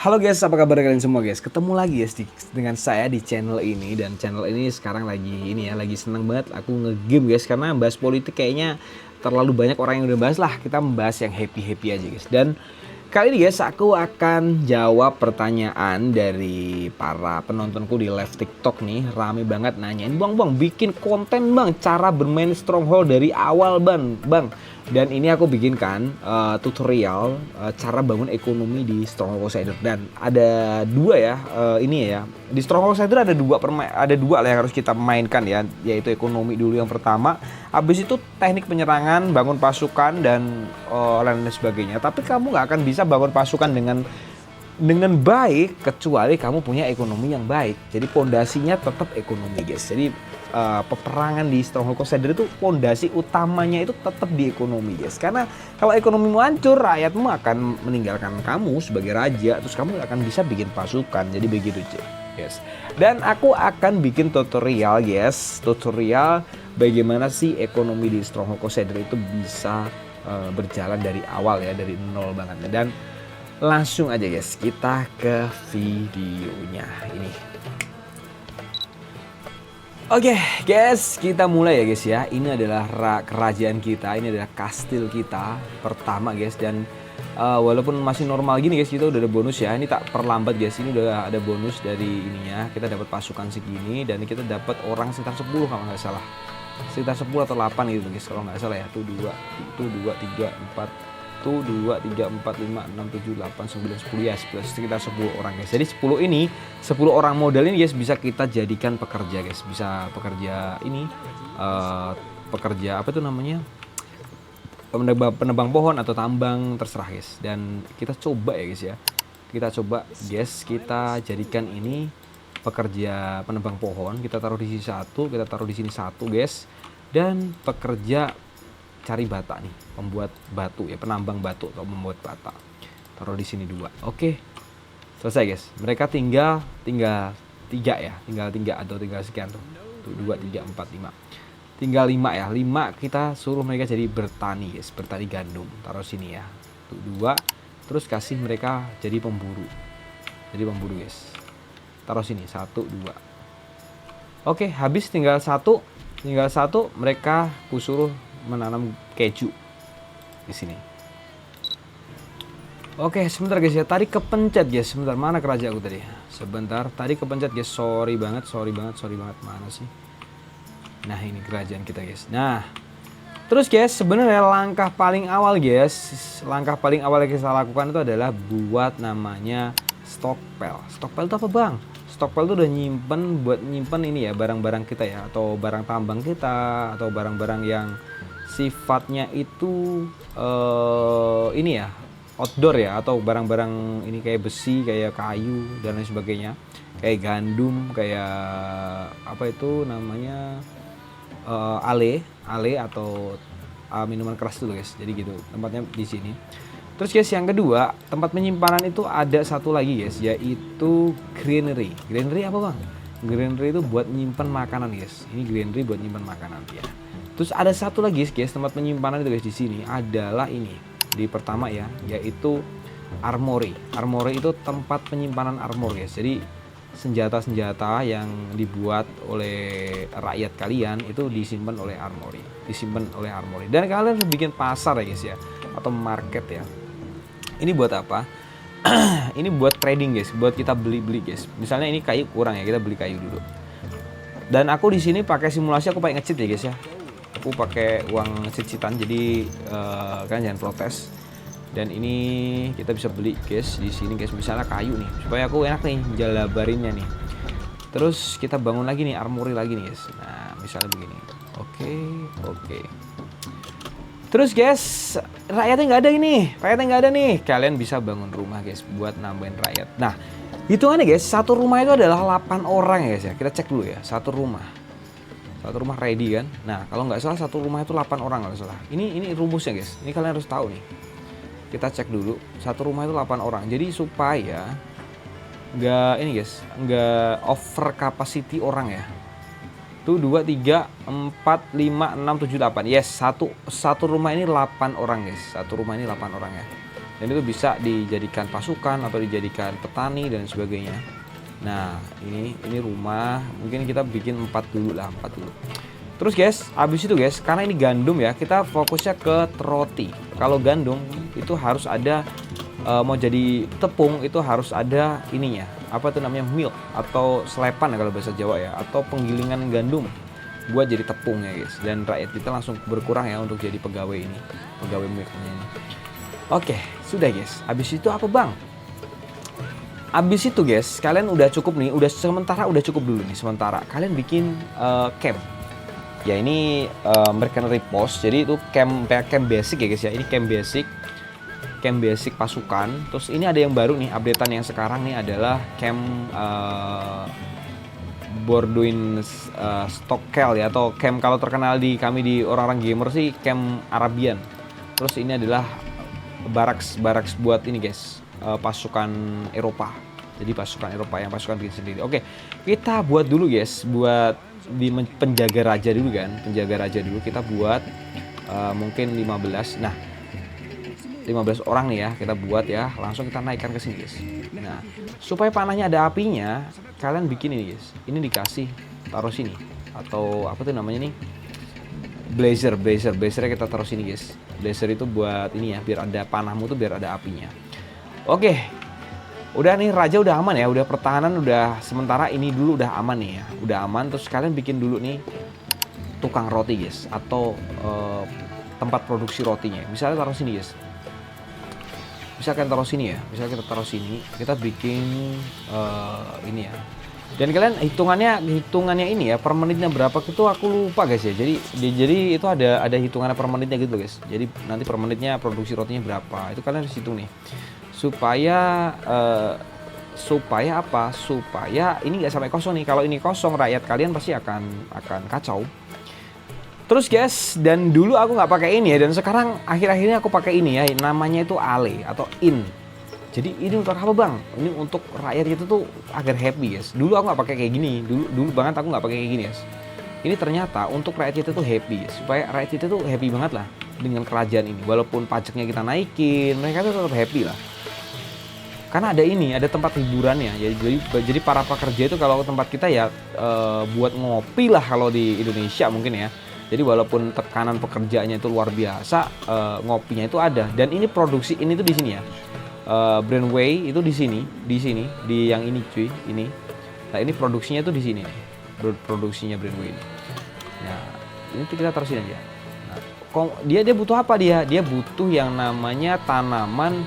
Halo guys, apa kabar kalian semua guys? Ketemu lagi guys dengan saya di channel ini. Dan channel ini sekarang lagi seneng banget aku ngegame guys. Karena bahas politik kayaknya terlalu banyak orang yang udah bahas lah. Kita membahas yang happy-happy aja guys. Dan kali ini guys aku akan jawab pertanyaan dari para penontonku di live TikTok nih. Rame banget nanyain, bang bikin konten bang, cara bermain Stronghold dari awal bang. Dan ini aku bikinkan tutorial cara bangun ekonomi di Stronghold Crusader. Dan ada dua ya, ini ya. Di Stronghold Crusader ada dua lah yang harus kita mainkan ya, yaitu ekonomi dulu yang pertama. Habis itu teknik penyerangan, bangun pasukan dan lain sebagainya. Tapi kamu nggak akan bisa bangun pasukan dengan baik kecuali kamu punya ekonomi yang baik. Jadi pondasinya tetap ekonomi guys. Jadi peperangan di Stronghold Crusader itu pondasi utamanya itu tetap di ekonomi guys. Karena kalau ekonomimu hancur, rakyatmu akan meninggalkan kamu sebagai raja, terus kamu gak akan bisa bikin pasukan. Jadi begitu guys. Dan aku akan bikin tutorial guys, tutorial bagaimana sih ekonomi di Stronghold Crusader itu bisa berjalan dari awal ya, dari nol banget. Dan langsung aja guys, kita ke videonya ini. Oke guys, kita mulai ya guys ya. Ini adalah kerajaan kita, ini adalah kastil kita pertama guys. Dan walaupun masih normal gini guys, kita udah ada bonus ya. Ini tak perlambat guys, ini udah ada bonus dari ininya. Kita dapat pasukan segini dan kita dapat orang sekitar 10 kalau nggak salah. Sekitar 10 atau 8 gitu guys kalau nggak salah ya. Tuh 2, 3, 4. 1, 2, 3, 4, 5, 6, 7, 8, 9, 10 ya, sekitar 10 orang guys. Jadi 10 orang modal ini guys bisa kita jadikan pekerja guys. Bisa pekerja ini, pekerja apa itu namanya, penebang pohon atau tambang, terserah guys. Dan kita coba ya guys ya. Kita coba guys, kita jadikan ini pekerja penebang pohon. Kita taruh di sini satu, kita taruh di sini satu guys. Dan pekerja cari bata nih, pembuat batu ya, penambang batu atau membuat bata. Taruh di sini 2. Oke. Selesai guys. Mereka tinggal 3 ya. Tinggal 3 atau tinggal sekian tuh. 2, 3, 4, 5. Tinggal 5 ya. 5 kita suruh mereka jadi bertani guys, bertani gandum. Taruh sini ya. Tuh 2. Terus kasih mereka jadi pemburu. Jadi pemburu guys. Taruh sini 1, 2. Oke, habis tinggal 1. Tinggal 1 mereka kusuruh menanam keju di sini. Oke, sebentar guys ya. Tadi kepencet guys. Sebentar, mana kerajaan aku tadi? Sebentar, tadi kepencet guys. Sorry banget. Mana sih? Nah, ini kerajaan kita guys. Nah, terus guys, sebenarnya langkah paling awal guys, langkah paling awal yang kita lakukan itu adalah buat namanya stockpile. Stockpile itu apa bang? Stockpile itu udah nyimpen ini ya, barang-barang kita ya, atau barang tambang kita, atau barang-barang yang sifatnya itu ini ya, outdoor ya, atau barang-barang ini kayak besi, kayak kayu dan lain sebagainya, kayak gandum, kayak apa itu namanya, ale atau minuman keras tuh guys. Jadi gitu tempatnya di sini. Terus guys, yang kedua, tempat penyimpanan itu ada satu lagi guys, yaitu granary. Granary apa bang? Granary itu buat nyimpen makanan guys. Ini granary buat nyimpen makanan ya. Terus ada satu lagi guys, tempat penyimpanan itu guys di sini adalah ini. Di pertama ya, yaitu armory. Armory itu tempat penyimpanan armor guys. Jadi senjata-senjata yang dibuat oleh rakyat kalian itu disimpan oleh armory. Dan kalian harus bikin pasar ya guys ya, atau market ya. Ini buat apa? Ini buat trading guys, buat kita beli guys. Misalnya ini kayu kurang ya, kita beli kayu dulu. Dan aku di sini pakai simulasi, aku pakai nge-cheat ya guys ya. Aku pakai uang cheat-cheatan, jadi kalian jangan protes. Dan ini kita bisa beli guys di sini guys, misalnya kayu nih, supaya aku enak nih jalabarinnya nih. Terus kita bangun lagi nih armory lagi nih guys. Nah, misalnya begini. Oke. Terus guys, rakyatnya nggak ada nih. Kalian bisa bangun rumah guys buat nambahin rakyat. Nah, hitungannya guys, satu rumah itu adalah 8 orang ya guys ya. Kita cek dulu ya, satu rumah ready kan. Nah, kalau nggak salah satu rumah itu 8 orang kalau salah. Ini rumusnya guys. Ini kalian harus tahu nih. Kita cek dulu, satu rumah itu 8 orang. Jadi supaya nggak over capacity orang ya. Tuh 2, 3, 4, 5, 6, 7, 8. Yes, satu rumah ini 8 orang guys. Satu rumah ini 8 orang ya. Dan itu bisa dijadikan pasukan atau dijadikan petani dan sebagainya. Nah, ini rumah, mungkin kita bikin 4 dulu lah, 4 dulu. Terus guys, habis itu guys, karena ini gandum ya, kita fokusnya ke roti. Kalau gandum itu harus ada mau jadi tepung itu harus ada ininya. Apa tuh namanya, milk atau selepan ya kalau bahasa Jawa ya, atau penggilingan gandum buat jadi tepung ya guys. Dan rakyat kita langsung berkurang ya untuk jadi pegawai ini, pegawai milknya ini. Oke, sudah guys. Habis itu apa bang? Habis itu guys, kalian udah cukup nih, udah cukup dulu nih sementara. Kalian bikin camp. Ya ini mercenary post. Jadi itu camp basic ya guys ya. Ini camp basic pasukan. Terus ini ada yang baru nih, updatean yang sekarang nih adalah camp Borduin Stockel ya, atau camp kalau terkenal di kami di orang-orang gamer sih camp Arabian. Terus ini adalah baraks buat ini guys, pasukan Eropa. Jadi pasukan Eropa yang pasukan bikin sendiri. Oke, kita buat dulu guys, buat di penjaga raja dulu kan. Penjaga raja dulu kita buat mungkin 15. Nah, 15 orang nih ya kita buat ya, langsung kita naikkan ke sini guys. Nah, supaya panahnya ada apinya, kalian bikin ini guys. Ini dikasih taruh sini atau apa tuh namanya nih? Blazer kita taruh sini guys. Blazer itu buat ini ya, biar ada panahmu tuh biar ada apinya. Oke. Udah nih raja udah aman ya, udah pertahanan udah sementara ini dulu udah aman nih ya. Udah aman, terus kalian bikin dulu nih tukang roti guys, atau tempat produksi rotinya. Misalnya taruh sini guys. Misalkan taruh sini ya, misalnya kita taruh sini, kita bikin ini ya. Dan kalian hitungannya ini ya, per menitnya berapa itu aku lupa guys ya. Jadi itu ada hitungannya per menitnya gitu guys. Jadi nanti per menitnya produksi rotinya berapa, itu kalian harus hitung nih. Supaya apa? Supaya ini nggak sampai kosong nih. Kalau ini kosong, rakyat kalian pasti akan kacau. Terus guys, dan dulu aku nggak pakai ini ya, dan sekarang akhir-akhirnya aku pakai ini ya, namanya itu ale atau in. Jadi ini untuk apa bang? Ini untuk rakyat kita tuh agar happy guys. Dulu aku nggak pakai kayak gini, dulu banget aku nggak pakai kayak gini guys. Ini ternyata untuk rakyat kita tuh happy guys, supaya rakyat kita tuh happy banget lah dengan kerajaan ini. Walaupun pajaknya kita naikin, mereka tuh tetap happy lah. Karena ada ini, ada tempat hiburannya. Jadi para pekerja itu kalau ke tempat kita ya buat ngopi lah kalau di Indonesia mungkin ya. Jadi walaupun tekanan pekerjaannya itu luar biasa, ngopinya itu ada. Dan ini produksi ini tuh di sini ya. Brandway itu di sini, di yang ini cuy, ini. Nah ini produksinya tuh di sini, produksinya Brandway ini. Nah ini kita taruh sini aja. Nah, dia butuh apa dia? Dia butuh yang namanya tanaman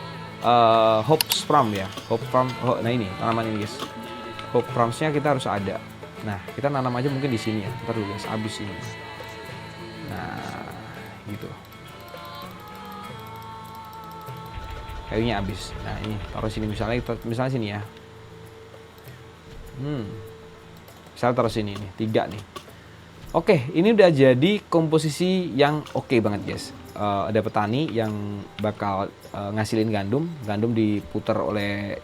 Hopsfram ya, nah ini tanaman ini guys. Hopframsnya kita harus ada. Nah kita nanam aja mungkin di sini ya. Ntar dulu guys, abis ini. Nah gitu. Kayunya habis. Nah ini taruh sini misalnya sini ya. Misalnya taruh sini nih, 3 nih. Oke, ini udah jadi komposisi yang oke banget guys. Ada petani yang bakal ngasilin gandum diputar oleh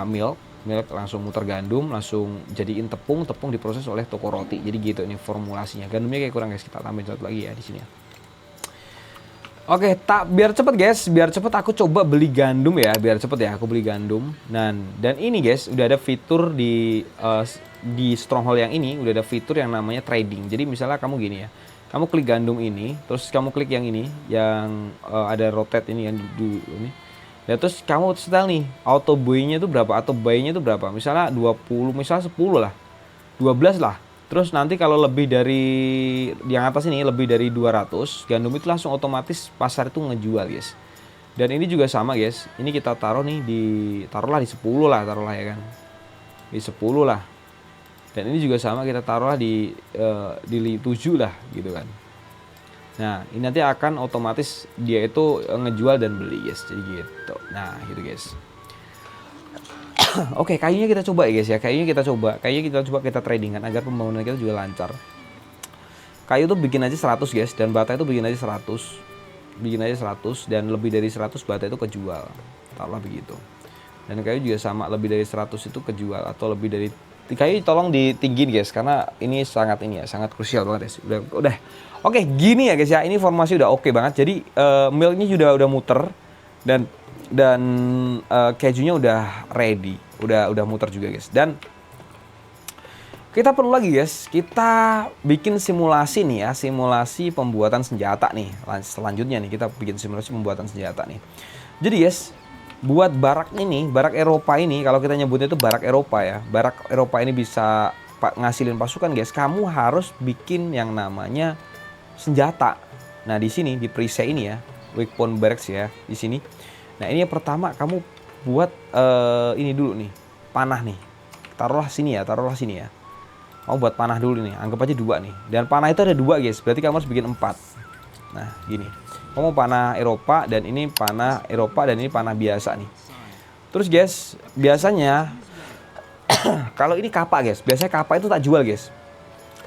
milk langsung muter gandum, langsung jadiin tepung diproses oleh toko roti. Jadi gitu ini formulasinya. Gandumnya kayak kurang guys, kita tambahin satu lagi ya di sini ya. Oke, biar cepet aku coba beli gandum ya, biar cepet ya aku beli gandum. Dan ini guys, udah ada fitur di Stronghold yang ini, udah ada fitur yang namanya trading. Jadi misalnya kamu gini ya, kamu klik gandum ini, terus kamu klik yang ini, yang ada rotate ini yang dulu ini. Ya terus kamu setel nih, auto buy-nya itu berapa, atau buy-nya itu berapa. Misalnya 20, misalnya 10 lah, 12 lah. Terus nanti kalau lebih dari yang atas ini lebih dari 200 gandum itu langsung otomatis pasar itu ngejual guys. Dan ini juga sama guys. Ini kita taruh nih taruhlah di 10 lah, taruhlah ya kan. Di 10 lah. Dan ini juga sama kita taruhlah di 7 lah gitu kan. Nah, ini nanti akan otomatis dia itu ngejual dan beli guys. Jadi gitu. Nah, gitu guys. Oke, kayunya kita coba ya guys ya. Kayunya kita coba kita tradingkan agar pembangunan kita juga lancar. Kayu tuh bikin aja 100 guys, dan bata itu bikin aja 100. Dan lebih dari 100 bata itu kejual. Taruhlah begitu. Dan kayu juga sama, lebih dari 100 itu kejual, atau lebih dari kayu tolong ditinggiin guys, karena ini sangat krusial banget guys. Udah. Oke, gini ya guys ya. Ini formasi udah oke banget. Jadi milknya juga udah muter dan kejunya udah ready, udah muter juga guys. Dan kita perlu lagi guys, kita bikin simulasi nih ya, simulasi pembuatan senjata nih. Selanjutnya nih kita bikin simulasi pembuatan senjata nih. Jadi guys, buat barak ini, barak Eropa ini, kalau kita nyebutnya itu barak Eropa ya. Barak Eropa ini bisa ngasilin pasukan guys. Kamu harus bikin yang namanya senjata. Nah di sini di preset ini ya, weak point barracks ya di sini. Nah ini yang pertama kamu buat ini dulu nih, panah nih. Taruhlah sini ya. Kamu buat panah dulu nih, anggap aja 2 nih. Dan panah itu ada 2 guys, berarti kamu harus bikin 4. Nah gini, kamu panah Eropa dan ini panah Eropa dan ini panah biasa nih. Terus guys, biasanya kalau ini kapak guys, biasanya kapak itu tak jual guys.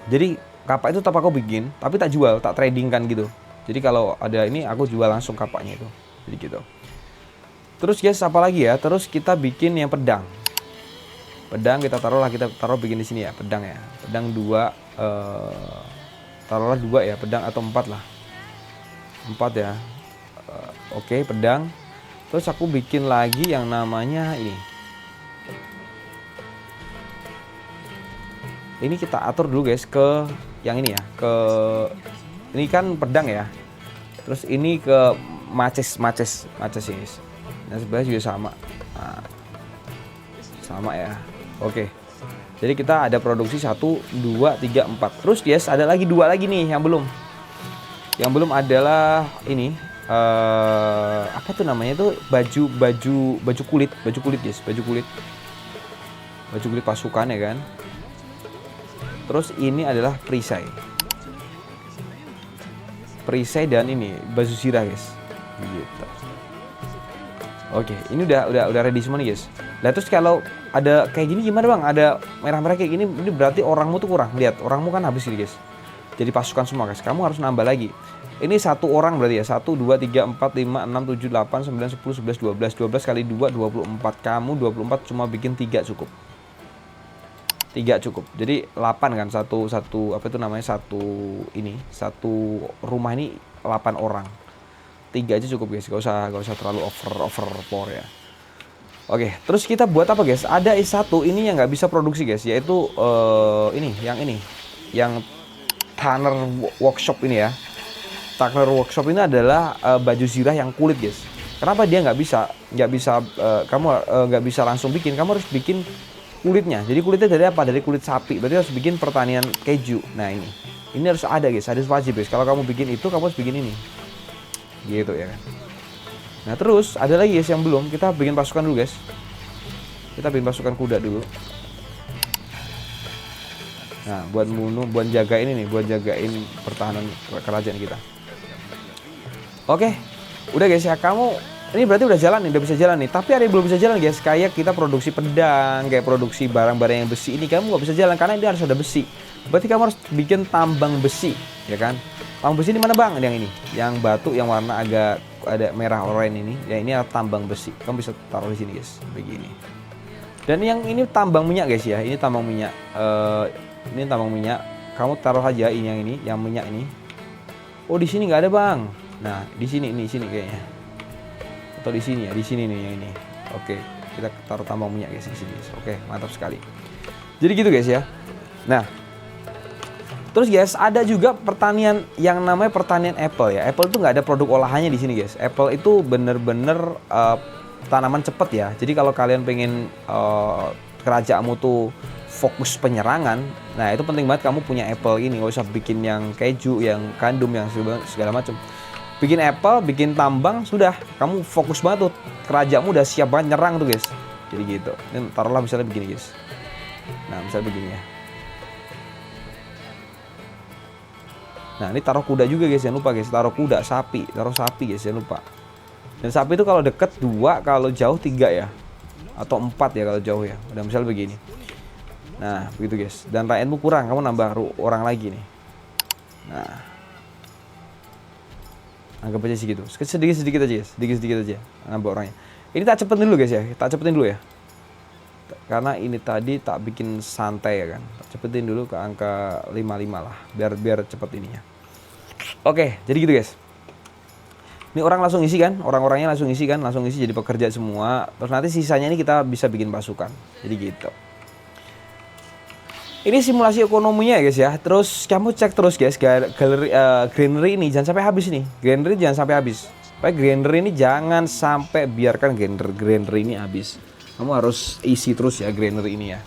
Jadi kapak itu tetap aku bikin, tapi tak jual, tak trading kan gitu. Jadi kalau ada ini aku jual langsung kapaknya itu, jadi gitu. Terus guys, apalagi ya? Terus kita bikin yang pedang. Pedang kita taruh bikin di sini ya, pedang ya. Pedang 2, taruhlah 2 ya, pedang atau 4 lah. 4 ya. Oke, pedang. Terus aku bikin lagi yang namanya ini. Ini kita atur dulu guys ke yang ini ya, ini kan pedang ya. Terus ini ke maces ini. Nah sebenarnya juga sama. Nah, sama ya. Oke. Jadi kita ada produksi 1, 2, 3, 4. Terus guys, ada lagi 2 lagi nih yang belum. Yang belum adalah ini apa tuh namanya itu, baju kulit guys, baju kulit pasukan ya kan. Terus ini adalah perisai dan ini baju zirah guys. Gitu. Oke, ini udah ready semua nih guys. Nah terus kalau ada kayak gini gimana bang? Ada merah-merah kayak gini, ini berarti orangmu tuh kurang. Lihat, orangmu kan habis ini guys. Jadi pasukan semua guys. Kamu harus nambah lagi. Ini 1 orang berarti ya. 1, 2, 3, 4, 5, 6, 7, 8, 9, 10, 11, 12. 12 kali 2, 24. Kamu 24 cuma bikin 3 cukup. 3 cukup. Jadi 8 kan, satu apa itu namanya, satu rumah ini 8 orang. 3 aja cukup guys, gak usah terlalu over power ya. Oke, terus kita buat apa guys? Ada S1 ini yang nggak bisa produksi guys, yaitu yang Tanner Workshop ini ya. Tanner Workshop ini adalah baju zirah yang kulit guys. Kenapa dia nggak bisa kamu nggak bisa langsung bikin? Kamu harus bikin kulitnya. Jadi kulitnya dari apa? Dari kulit sapi. Berarti harus bikin pertanian keju. Nah ini harus ada guys, harus wajib guys. Kalau kamu bikin itu, kamu harus bikin ini. Gitu ya kan. Nah terus ada lagi guys yang belum. Kita bikin pasukan dulu guys. Kita bikin pasukan kuda dulu. Nah buat jagain ini, buat jagain pertahanan kerajaan kita. Oke, udah guys ya, kamu ini berarti udah jalan nih, udah bisa jalan nih. Tapi ada yang belum bisa jalan guys, kayak kita produksi pedang, kayak produksi barang-barang yang besi ini kamu nggak bisa jalan karena ini harus ada besi. Berarti kamu harus bikin tambang besi, ya kan? Tambang besi ini mana bang? Yang ini, yang batu yang warna agak ada merah oranye ini. Ya ini adalah tambang besi. Kamu bisa taruh di sini guys, begini. Dan yang ini tambang minyak guys ya, ini tambang minyak. Ini tambang minyak. Kamu taruh aja ini yang minyak ini. Oh di sini nggak ada bang. Nah di sini kayaknya. Atau di sini nih yang ini. Oke, kita taruh tambang minyak guys di sini. Oke, mantap sekali. Jadi gitu guys ya. Nah, terus guys ada juga pertanian yang namanya pertanian apple ya. Apple itu nggak ada produk olahannya di sini guys. Apple itu bener-bener tanaman cepet ya. Jadi kalau kalian pengen kerajaanmu tuh fokus penyerangan, nah itu penting banget kamu punya apple ini. Nggak usah bikin yang keju, yang gandum, yang segala macam. Bikin apple, bikin tambang, sudah kamu fokus banget tuh, kerajaanmu udah siap banget nyerang tuh guys. Jadi gitu. Ini taruhlah misalnya begini guys. Nah misalnya begini ya. Nah ini taruh kuda juga guys, jangan lupa guys. Taruh kuda, sapi guys, jangan lupa. Dan sapi itu kalau deket 2, kalau jauh 3 ya. Atau 4 ya kalau jauh ya. Udah misalnya begini. Nah begitu guys. Dan rakyatmu kurang, kamu nambah orang lagi nih. Nah anggap aja segitu, sedikit aja guys, sedikit aja nambah orangnya. Ini tak cepetin dulu guys ya, tak cepetin dulu ya. karena ini tadi tak bikin santai ya kan. Cepetin dulu ke angka 55 lah, biar cepet ininya. Oke, jadi gitu guys. Ini orang langsung isi kan, orang-orangnya langsung isi kan, langsung isi jadi pekerja semua. Terus nanti sisanya ini kita bisa bikin pasukan. Jadi gitu. Ini simulasi ekonominya ya guys ya. Terus kamu cek terus guys, galeri granary ini jangan sampai habis nih. Granary jangan sampai habis. Pokoknya granary ini jangan sampai biarkan granary ini habis. Kamu harus isi terus ya granary ini ya.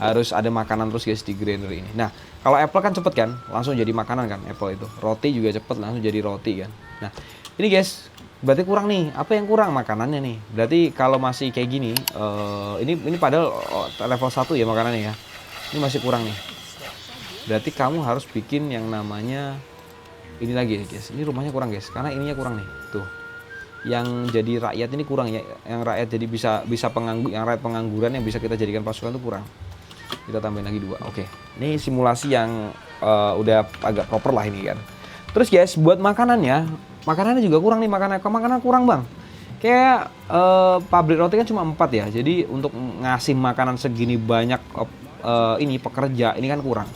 Harus ada makanan terus guys di granary ini. Nah, kalau apple kan cepet kan, langsung jadi makanan kan apple itu. Roti juga cepet langsung jadi roti kan. Nah, ini guys, berarti kurang nih. Apa yang kurang? Makanannya nih. Berarti kalau masih kayak gini, ini padahal level 1 ya makanannya ya. Ini masih kurang nih. Berarti kamu harus bikin yang namanya ini lagi nih guys. Ini rumahnya kurang guys, karena ininya kurang nih. Tuh. Yang jadi rakyat ini kurang ya. Yang rakyat jadi bisa yang rakyat pengangguran yang bisa kita jadikan pasukan itu kurang. Kita tambahin lagi 2. Oke. Ini simulasi yang udah agak proper lah ini kan. Terus guys, buat makanannya juga kurang nih, makanan kurang bang. Kayak pabrik roti kan cuma 4 ya. Jadi untuk ngasih makanan segini banyak ini pekerja ini kan kurang.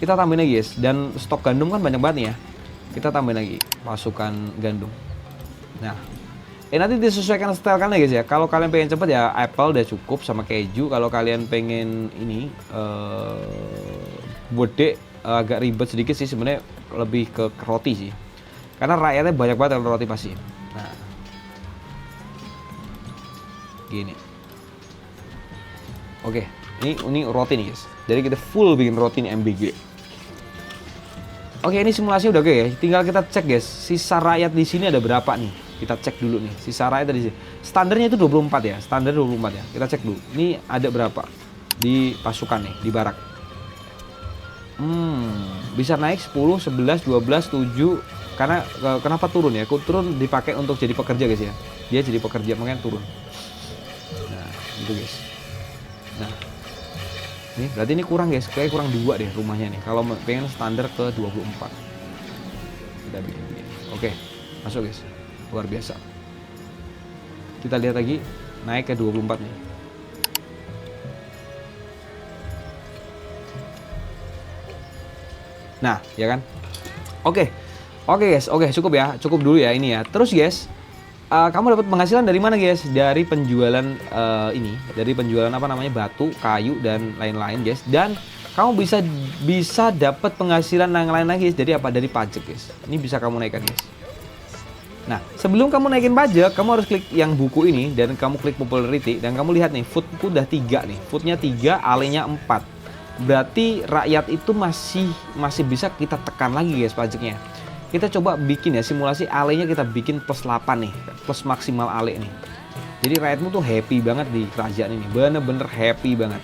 Kita tambahin lagi guys. Dan stok gandum kan banyak banget nih ya. Kita tambahin lagi pasukan gandum. Nah, nanti disesuaikan setelkan ya guys ya. Kalau kalian pengen cepet ya apple udah cukup sama keju. Kalau kalian pengen ini bodek agak ribet sedikit sih sebenarnya, lebih ke roti sih. Karena rakyatnya banyak banget kalau roti pasti. Nah, gini. Oke, ini roti nih guys. Jadi kita full bikin roti nih MBG. Oke, ini simulasi udah oke ya. Tinggal kita cek guys, sisa rakyat di sini ada berapa nih? Kita cek dulu nih, sisa rakyat di sini. Standarnya itu 24 ya, standar 24 ya. Kita cek dulu. Ini ada berapa di pasukan nih, di barak. Bisa naik 10, 11, 12, 7. Karena kenapa turun ya? Turun dipakai untuk jadi pekerja guys ya. Dia jadi pekerja makanya turun. Nah, gitu guys. Nah, nih berarti ini kurang guys, kayak kurang 2 deh rumahnya nih. Kalau pengen standar ke 24. Kita bikin begini. Oke, masuk guys. Luar biasa. Kita lihat lagi, naik ke 24 nih. Nah, ya kan? Oke guys, cukup ya, cukup dulu ya ini ya. Terus guys, kamu dapat penghasilan dari mana guys? Dari penjualan dari penjualan apa namanya batu, kayu dan lain-lain guys. Dan kamu bisa dapat penghasilan yang lain lagi guys. Dari apa? Dari pajak guys. Ini bisa kamu naikkan guys. Nah, sebelum kamu naikin pajak, kamu harus klik yang buku ini dan kamu klik popularity dan kamu lihat nih, foodku udah 3 nih. Foodnya 3, alenya 4. Berarti rakyat itu masih bisa kita tekan lagi guys pajaknya. Kita coba bikin ya simulasi alenya, kita bikin plus 8 nih, plus maksimal ale nih. Jadi rakyatmu tuh happy banget di kerajaan ini, bener-bener happy banget.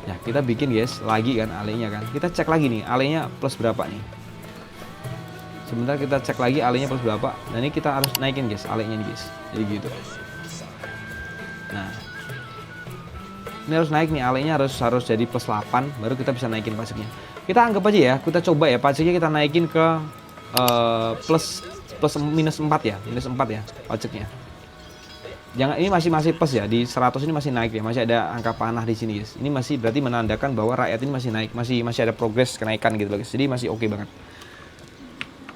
Nah, kita bikin guys lagi kan alenya kan. Kita cek lagi nih alenya plus berapa nih. Sebentar kita cek lagi alenya plus berapa. Nah, ini kita harus naikin guys alenya nih guys. Jadi gitu. Nah, ini harus naik nih alenya, harus jadi plus 8 baru kita bisa naikin pajaknya. Kita anggap aja ya, kita coba ya pajaknya kita naikin ke minus 4 ya, minus 4 ya pajaknya. Jangan, ini masih plus ya, di 100 ini masih naik ya, masih ada angka panah di sini guys. Ini masih berarti menandakan bahwa rakyat ini masih naik, masih ada progres kenaikan gitu loh guys. Jadi masih oke banget.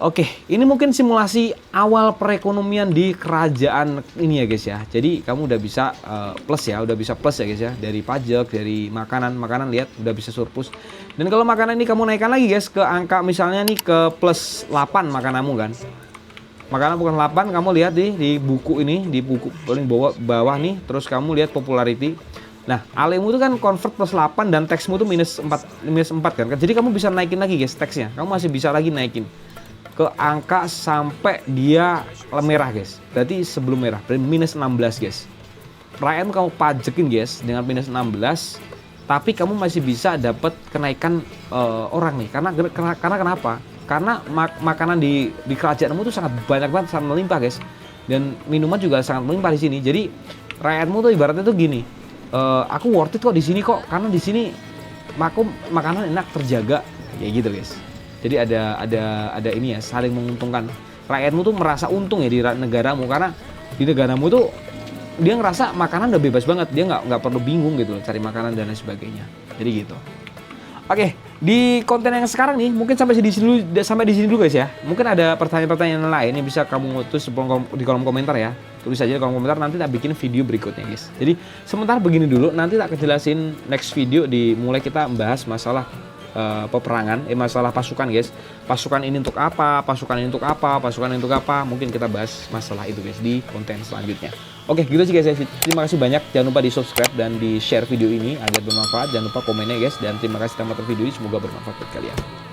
Oke, ini mungkin simulasi awal perekonomian di kerajaan ini ya guys ya. Jadi kamu udah bisa plus ya guys ya. Dari pajak, dari makanan lihat udah bisa surplus. Dan kalau makanan ini kamu naikkan lagi guys ke angka misalnya nih ke plus 8 makananmu kan. Makanan bukan 8, kamu lihat di buku ini, di buku paling bawah nih, terus kamu lihat popularity. Nah, alemu itu kan convert plus 8 dan teksmu tuh minus 4 kan. Jadi kamu bisa naikin lagi guys teksnya. Kamu masih bisa lagi naikin ke angka sampai dia merah guys. Berarti sebelum merah, berarti minus 16 guys. Rakyatmu kamu pajekin guys dengan minus 16, tapi kamu masih bisa dapat kenaikan orang nih. Karena kenapa? Karena makanan di kerajaanmu tuh sangat banyak banget, sangat melimpah guys. Dan minuman juga sangat melimpah di sini. Jadi rakyatmu tuh ibaratnya tuh gini. Aku worth it kok di sini kok, karena di sini aku makanan enak, terjaga kayak gitu guys. Jadi ada ini ya, saling menguntungkan. Rakyatmu tuh merasa untung ya di negaramu, karena di negaramu tuh dia ngerasa makanan udah bebas banget, dia nggak perlu bingung gitu loh cari makanan dan lain sebagainya. Jadi gitu. Oke, di konten yang sekarang nih mungkin sampai di sini dulu guys ya. Mungkin ada pertanyaan-pertanyaan lain yang bisa kamu tulis di kolom komentar ya. Tulis aja di kolom komentar, nanti tak bikin video berikutnya guys. Jadi sementara begini dulu, nanti tak kejelasin next video mulai kita membahas masalah peperangan, masalah pasukan guys. Pasukan ini untuk apa, pasukan ini untuk apa, pasukan ini untuk apa. Mungkin kita bahas masalah itu guys di konten selanjutnya. Oke, gitu sih guys. Terima kasih banyak. Jangan lupa di subscribe dan di share video ini agar bermanfaat. Jangan lupa komennya guys. Dan terima kasih telah menonton video ini. Semoga bermanfaat buat kalian.